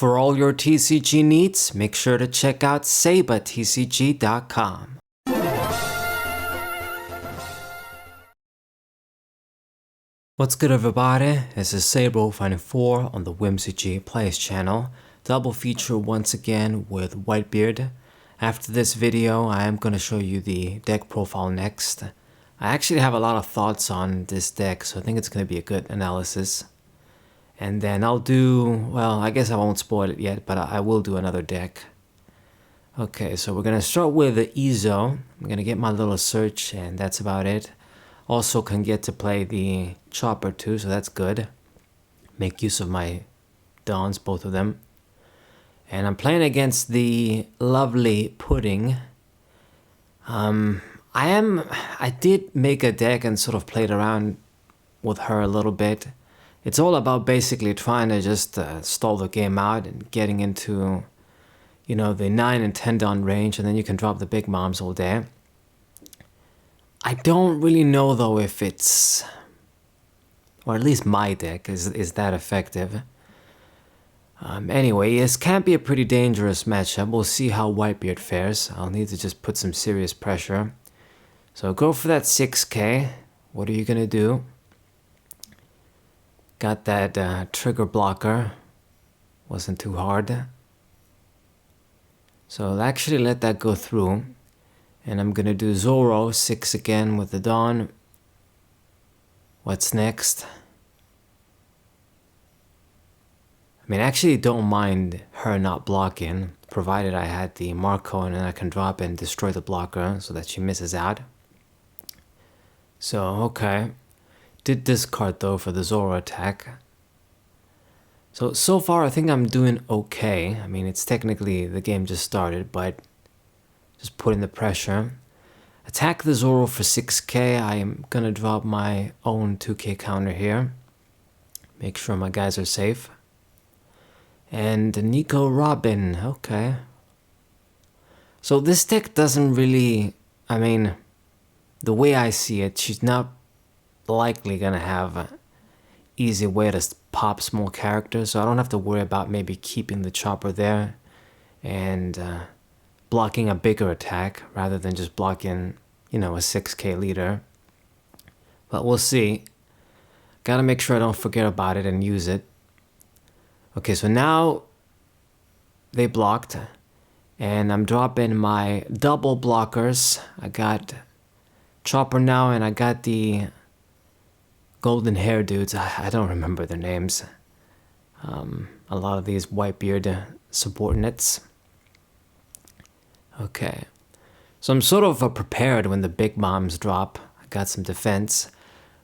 For all your TCG needs, make sure to check out sabatcg.com. What's good, everybody? This is Saber054 on the Whimsy Plays channel. Double feature once again with Whitebeard. After this video, I am going to show you the deck profile next. I actually have a lot of thoughts on this deck, so I think it's going to be a good analysis. And then I'll do, well, I guess I won't spoil it yet, but I will do another deck. Okay, so we're going to start with the EZO. I'm going to get my little search, and that's about it. Also can get to play the Chopper too, so that's good. Make use of my Dawns, both of them. And I'm playing against the lovely Pudding. I did make a deck and sort of played around with her a little bit. It's all about basically trying to just stall the game out and getting into, you know, the 9 and 10 Dawn range, and then you can drop the big moms all day. I don't really know though if it's, or at least my deck is that effective. Anyway, this can be a pretty dangerous matchup. We'll see how Whitebeard fares. I'll need to just put some serious pressure. So go for that 6k. What are you gonna do? Got that trigger blocker. Wasn't too hard. So I'll actually let that go through. And I'm gonna do Zoro 6 again with the Dawn. What's next? I mean, I actually don't mind her not blocking, provided I had the Marco and then I can drop and destroy the blocker so that she misses out. So, okay. Did discard though for the Zoro attack. So far I think I'm doing okay. I mean, it's technically, the game just started, but just putting the pressure. Attack the Zoro for 6k. I am gonna drop my own 2k counter here. Make sure my guys are safe. And Nico Robin, okay. So this deck doesn't really, I mean, the way I see it, she's not likely gonna have an easy way to pop small characters, so I don't have to worry about maybe keeping the Chopper there and blocking a bigger attack rather than just blocking, you know, a 6k leader. But we'll see. Gotta make sure I don't forget about it and use it. Okay, so now they blocked, and I'm dropping my double blockers. I got Chopper now, and I got the golden hair dudes. I don't remember their names. A lot of these Whitebeard subordinates. Okay, so I'm sort of prepared when the big moms drop. I got some defense,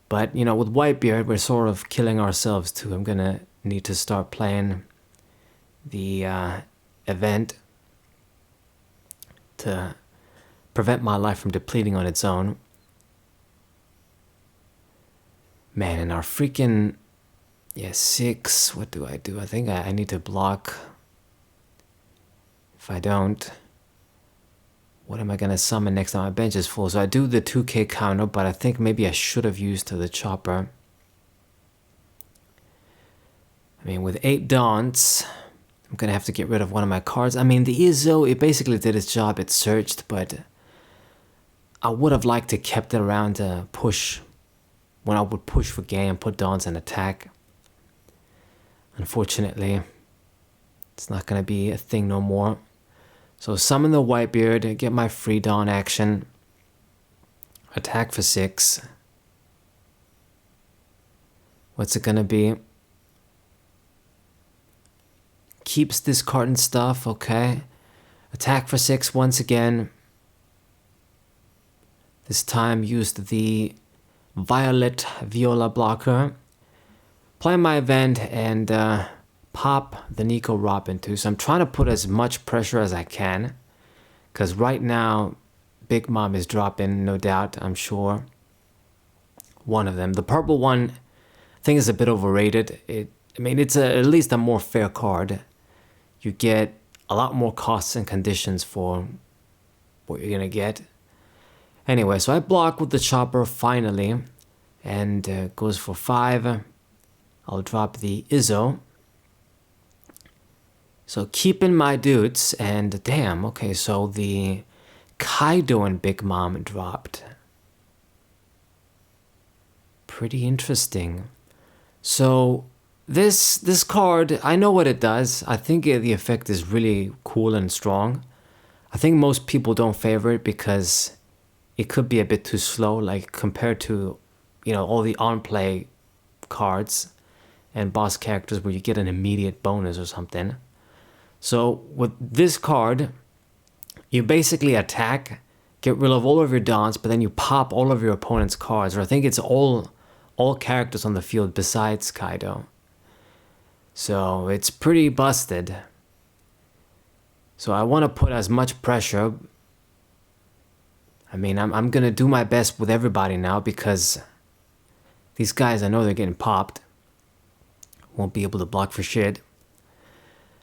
but you know, with Whitebeard, we're sort of killing ourselves too. I'm gonna need to start playing the event to prevent my life from depleting on its own. Man, and our freaking, yeah, 6, what do? I think I need to block. If I don't, what am I gonna summon next time? My bench is full, so I do the 2k counter, but I think maybe I should have used the Chopper. I mean, with 8 Dawns, I'm gonna have to get rid of one of my cards. I mean, the EZO, it basically did its job. It searched, but I would have liked to kept it around to push, when I would push for game, put Dawns and attack. Unfortunately, it's not gonna be a thing no more. So summon the Whitebeard, get my free Dawn action, attack for 6. What's it gonna be? Keeps discarding stuff, okay. Attack for 6 once again. This time used the Violet Viola blocker. Play my event and pop the Nico Robin too. So I'm trying to put as much pressure as I can, because right now Big Mom is dropping, no doubt, I'm sure. One of them. The purple one, I think, is a bit overrated. I mean, it's at least a more fair card. You get a lot more costs and conditions for what you're gonna get. Anyway, so I block with the Chopper finally, and goes for 5. I'll drop the EZO. So keeping my dudes, and damn, okay, so the Kaido and Big Mom dropped. Pretty interesting. So this card, I know what it does. I think the effect is really cool and strong. I think most people don't favor it because it could be a bit too slow, like compared to, you know, all the on-play cards and boss characters where you get an immediate bonus or something. So with this card, you basically attack, get rid of all of your dons, but then you pop all of your opponent's cards, or I think it's all characters on the field besides Kaido. So it's pretty busted. So I want to put as much pressure. I mean, I'm going to do my best with everybody now because these guys, I know they're getting popped. Won't be able to block for shit.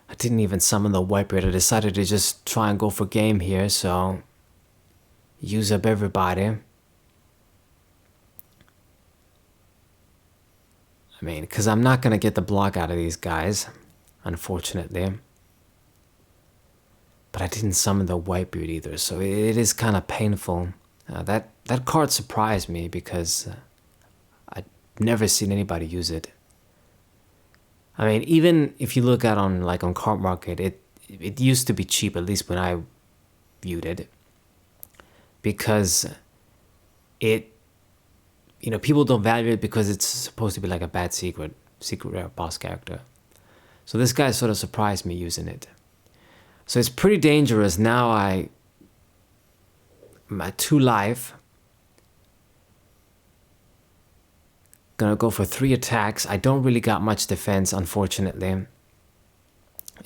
I didn't even summon the Whitebeard. I decided to just try and go for game here, so use up everybody. I mean, because I'm not going to get the block out of these guys, unfortunately. But I didn't summon the Whitebeard either, so it is kind of painful. That card surprised me because I've never seen anybody use it. I mean, even if you look at on Card Market, it used to be cheap, at least when I viewed it, because it, you know, people don't value it because it's supposed to be like a bad secret rare boss character. So this guy sort of surprised me using it. So it's pretty dangerous. Now I'm at 2 life. Gonna go for 3 attacks. I don't really got much defense, unfortunately.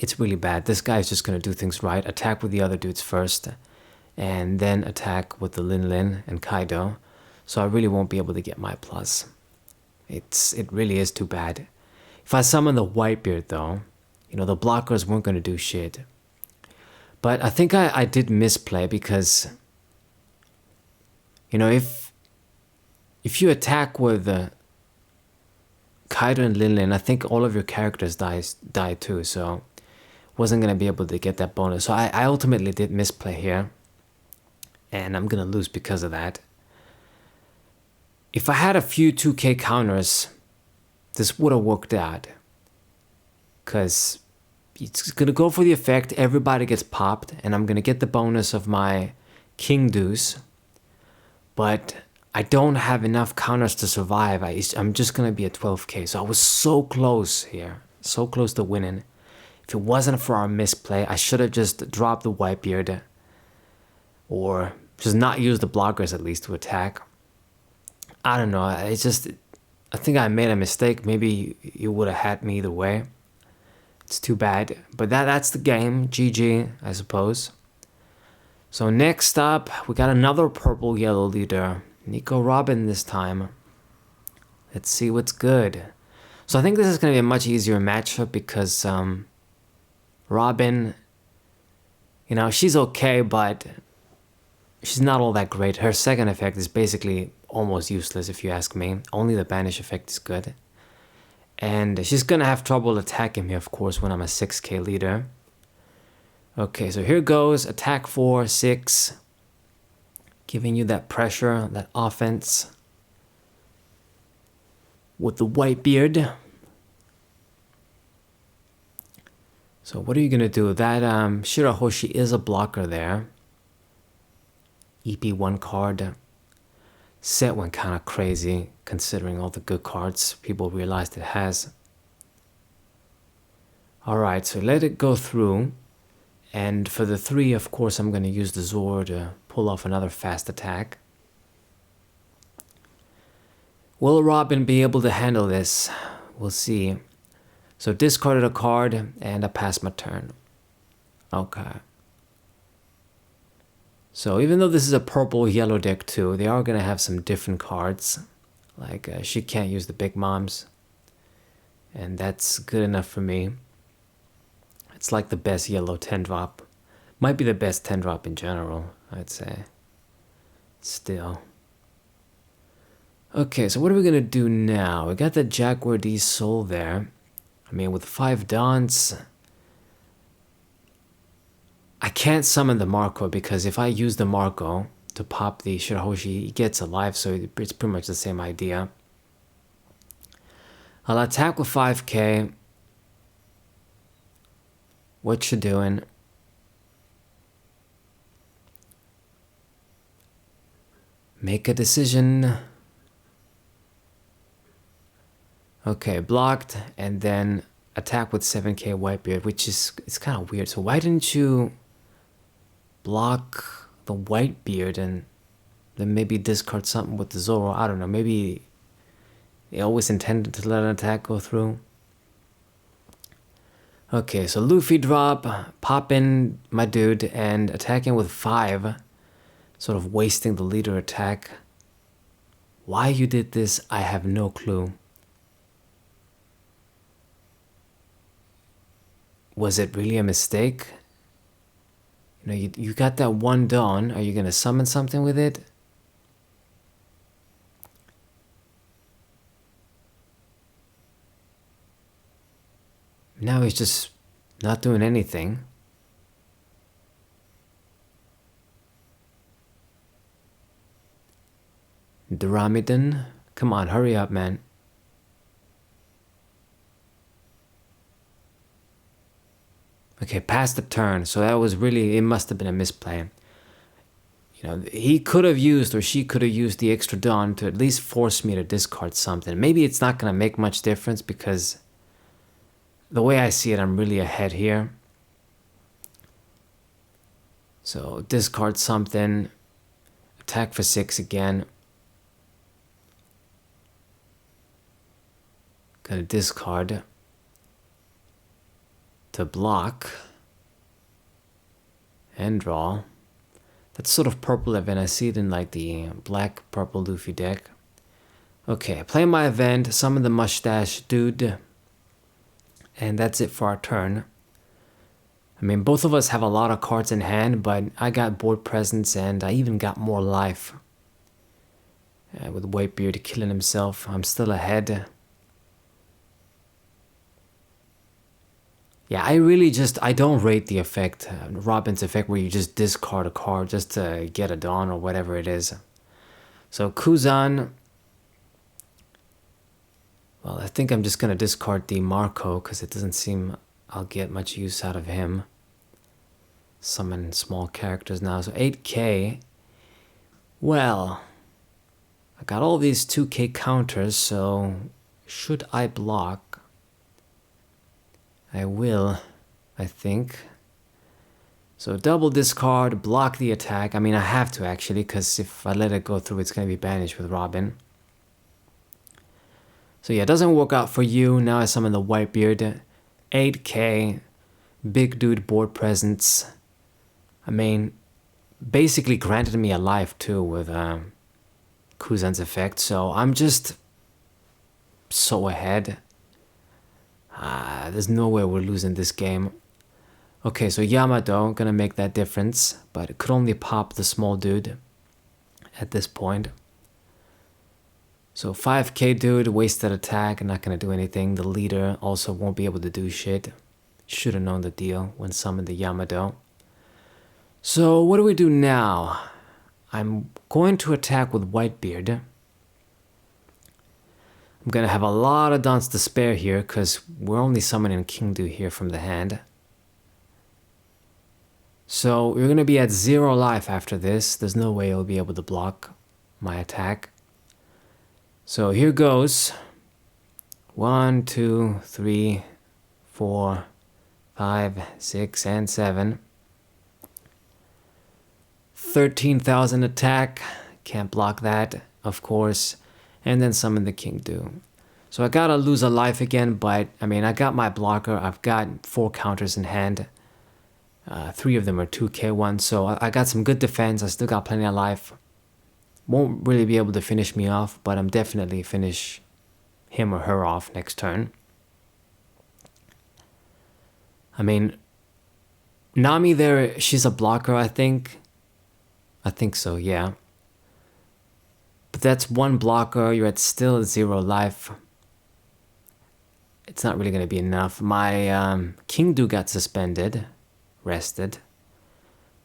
It's really bad. This guy is just gonna do things right. Attack with the other dudes first, and then attack with the Lin and Kaido. So I really won't be able to get my plus. It really is too bad. If I summon the Whitebeard though, you know, the blockers weren't gonna do shit. But I think I did misplay because, you know, if you attack with Kaido and Lin, I think all of your characters die too, so wasn't going to be able to get that bonus. So I ultimately did misplay here, and I'm going to lose because of that. If I had a few 2k counters, this would have worked out. Because it's going to go for the effect, everybody gets popped, and I'm going to get the bonus of my King Deuce. But I don't have enough counters to survive. I'm just going to be at 12k. So I was so close here. So close to winning. If it wasn't for our misplay, I should have just dropped the Whitebeard. Or just not use the blockers at least to attack. I don't know. I think I made a mistake. Maybe you would have had me either way. It's too bad. But that's the game. GG, I suppose. So next up, we got another purple-yellow leader. Nico Robin this time. Let's see what's good. So I think this is going to be a much easier matchup because Robin, you know, she's okay, but she's not all that great. Her second effect is basically almost useless if you ask me. Only the banish effect is good. And she's going to have trouble attacking me, of course, when I'm a 6k leader. Okay, so here goes. Attack 4, 6. Giving you that pressure, that offense. With the Whitebeard. So what are you going to do? That Shirahoshi is a blocker there. EP1 card. Set went kind of crazy considering all the good cards people realized it has. Alright, so let it go through. And for the 3, of course, I'm going to use the Zor to pull off another fast attack. Will Robin be able to handle this? We'll see. So discarded a card and I passed my turn. Okay. So even though this is a purple-yellow deck too, they are going to have some different cards. Like she can't use the Big Moms. And that's good enough for me. It's like the best yellow 10-drop. Might be the best 10-drop in general, I'd say. Still. Okay, so what are we going to do now? We got the Jaguar D Soul there. I mean, with 5 Dons, can't summon the Marco because if I use the Marco to pop the Shirahoshi, he gets alive, so it's pretty much the same idea. I'll attack with 5k. What you doing? Make a decision. Okay, blocked, and then attack with 7k Whitebeard, which is, it's kind of weird. So why didn't you block the Whitebeard and then maybe discard something with the Zoro? I don't know, maybe they always intended to let an attack go through. Okay, so Luffy drop, pop in my dude, and attacking with 5, sort of wasting the leader attack. Why you did this, I have no clue. Was it really a mistake? You know, you got that one Dawn. Are you gonna summon something with it? Now he's just not doing anything. Duramidan? Come on, hurry up, man. Okay, past the turn. So that was really, it must have been a misplay. You know, he could have used, or she could have used the extra Dawn to at least force me to discard something. Maybe it's not going to make much difference because the way I see it, I'm really ahead here. So discard something, attack for 6 again. Gonna discard to block and draw. That's sort of purple event. I see it in like the black purple Luffy deck. Okay, play my event, summon the mustache dude, and that's it for our turn. I mean, both of us have a lot of cards in hand, but I got board presence and I even got more life. With Whitebeard killing himself, I'm still ahead. Yeah, I don't rate the effect, Robin's effect, where you just discard a card just to get a Dawn or whatever it is. So Kuzan, well, I think I'm just going to discard the Marco because it doesn't seem I'll get much use out of him. Summon small characters now, so 8k. Well, I got all these 2k counters, so should I block? I will, I think. So double discard, block the attack. I mean, I have to actually, because if I let it go through, it's going to be banished with Robin. So yeah, it doesn't work out for you. Now I summon the Whitebeard. 8k, big dude board presence. I mean, basically granted me a life too with Kuzan's effect. So I'm just so ahead. There's no way we're losing this game. Okay, so Yamato, gonna make that difference, but it could only pop the small dude at this point. So 5k dude, wasted attack, not gonna do anything. The leader also won't be able to do shit. Should have known the deal when summoned the Yamato. So what do we do now? I'm going to attack with Whitebeard. I'm gonna have a lot of Dons to spare here because we're only summoning Kingdu here from the hand. So we're gonna be at 0 life after this. There's no way he'll be able to block my attack. So here goes. 1, 2, 3, 4, 5, 6, and 7. 13,000 attack. Can't block that, of course. And then summon the Kingdu. So I gotta lose a life again, but I mean, I got my blocker. I've got 4 counters in hand. 3 of them are 2k ones, so I got some good defense. I still got plenty of life. Won't really be able to finish me off, but I'm definitely finish him or her off next turn. I mean, Nami there, she's a blocker, I think. I think so, yeah. But that's 1 blocker, you're at still 0 life. It's not really going to be enough. My Kingdu got suspended, rested.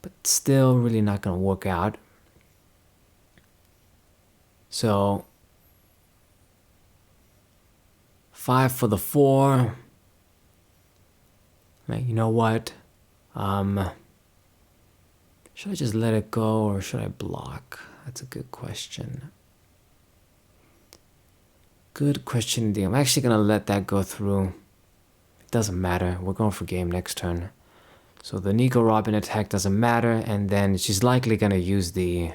but still really not gonna work out. So 5 for the 4. You know what? Should I just let it go or should I block? That's a good question. Good question indeed. I'm actually gonna let that go through. It doesn't matter. We're going for game next turn. So the Nico Robin attack doesn't matter, and then she's likely gonna use the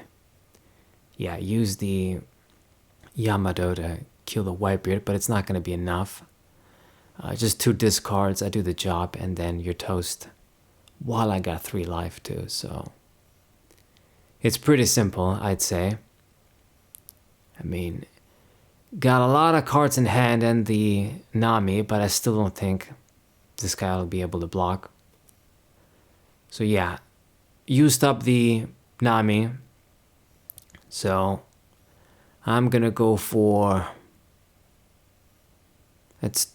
Yamato to kill the Whitebeard, but it's not gonna be enough. Just 2 discards, I do the job, and then you're toast. While I got 3 life too, so it's pretty simple, I'd say. I mean, got a lot of cards in hand and the Nami, but I still don't think this guy will be able to block. So yeah, used up the Nami. So I'm gonna go for, let's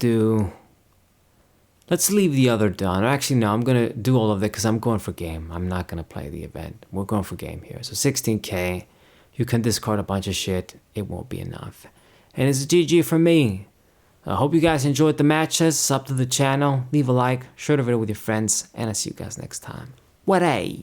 leave the other done. Actually, no, I'm gonna do all of that because I'm going for game. I'm not gonna play the event. We're going for game here. So 16k, you can discard a bunch of shit. It won't be enough. And it's a GG for me. I hope you guys enjoyed the matches. Sub to the channel, leave a like, share the video with your friends, and I'll see you guys next time. What a